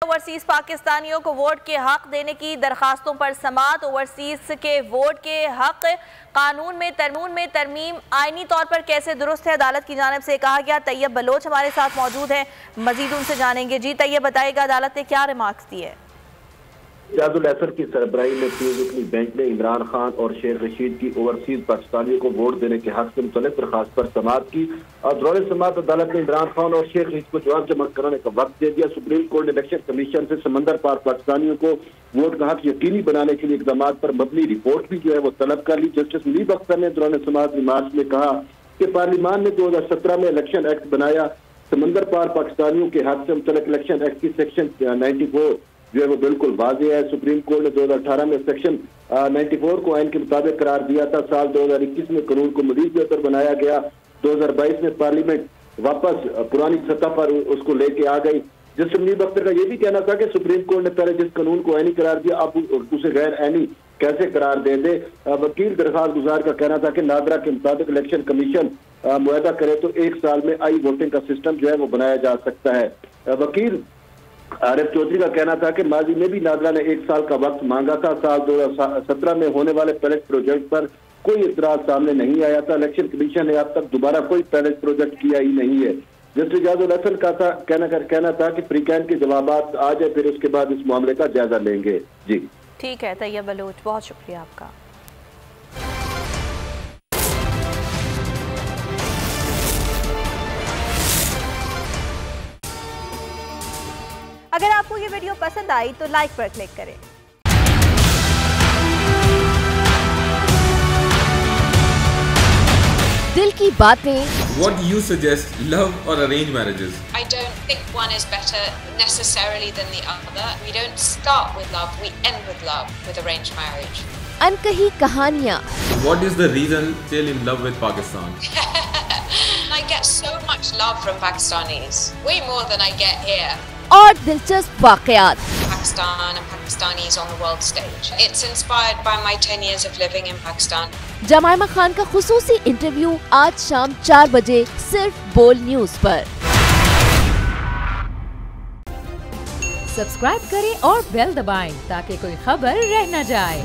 Overseas पाकिस्तानियों को vote के हक देने की दरखास्तों पर समाअत। ओवरसीज के वोट के हक कानून में तरमीम आईनी तौर पर कैसे दुरुस्त है, अदालत की जानिब से कहा गया। तैयब बलोच हमारे साथ मौजूद हैं, मजीद उनसे जानेंगे। जी तैयब बताइएगा, अदालत ने क्या रिमार्क्स दिए? असर की सरबराही में पीएम बेंच ने इमरान खान और शेख रशीद की ओवरसीज पाकिस्तानियों को वोट देने के हक से मुतल्लिक दरखास्त पर समाअत की और दौरान समाअत अदालत ने इमरान खान और शेख रशीद को जवाब जमा कराने का वक्त दे दिया। सुप्रीम कोर्ट ने इलेक्शन कमीशन से समंदर पार पाकिस्तानियों को वोट का हक यकीनी बनाने के लिए इकदाम पर मबनी रिपोर्ट भी जो है वो तलब कर ली। जस्टिस मुनीब अख्तर ने दौरान समाअत रिमार्क्स में कहा कि पार्लियामान ने 2017 में इलेक्शन एक्ट बनाया। समंदर पार पाकिस्तानियों के हक से मुतल्लिक इलेक्शन एक्ट की सेक्शन 94 जो है वो बिल्कुल वाज़ेह है। सुप्रीम कोर्ट ने 2018 में सेक्शन 94 को आइन के मुताबिक करार दिया था। साल 2021 में कानून को मज़ीद बेहतर बनाया गया। 2022 में पार्लियामेंट वापस पुरानी सतह पर उसको लेके आ गई। जस्टिस मुनीब अख्तर का ये भी कहना था कि सुप्रीम कोर्ट ने पहले जिस कानून को आइनी करार दिया अब उसे गैर आइनी कैसे करार दे दे। वकील दरखास्त गुजार का कहना था कि नादरा के मुताबिक इलेक्शन कमीशन मुआहदा करे तो 1 साल में आई वोटिंग का सिस्टम जो है वो बनाया जा सकता है। वकील आरिफ चौधरी का कहना था कि माजी में भी नादरा ने 1 साल का वक्त मांगा था। साल 2017 में होने वाले पैलेट प्रोजेक्ट पर कोई इतराज सामने नहीं आया था। इलेक्शन कमीशन ने अब तक दोबारा कोई पैलेट प्रोजेक्ट किया ही नहीं है। जस्टिस जाजुल का कहना था कि फ्रीकैन के जवाब आ जाए फिर उसके बाद इस मामले का जायजा लेंगे। जी ठीक है तैयब बलोच, बहुत शुक्रिया आपका। अगर आपको ये वीडियो पसंद आई तो लाइक पर क्लिक करें। दिल की बातें। What do you suggest, love or arranged marriages? I don't think one is better necessarily than the other. We don't start with love, we end with love with arranged marriage. अनकही कहानियाँ। What is the reason still in love with Pakistan? I get so much love from Pakistanis, way more than I get here. और दिलचस्प वाकयात। Pakistan and Pakistanis on the world stage. It's inspired by my 10 years of living in Pakistan. जमाइमा Khan का खुसूसी interview आज शाम 4 बजे सिर्फ बोल news पर। Subscribe करें और बेल दबाएं ताकि कोई खबर रह न जाए।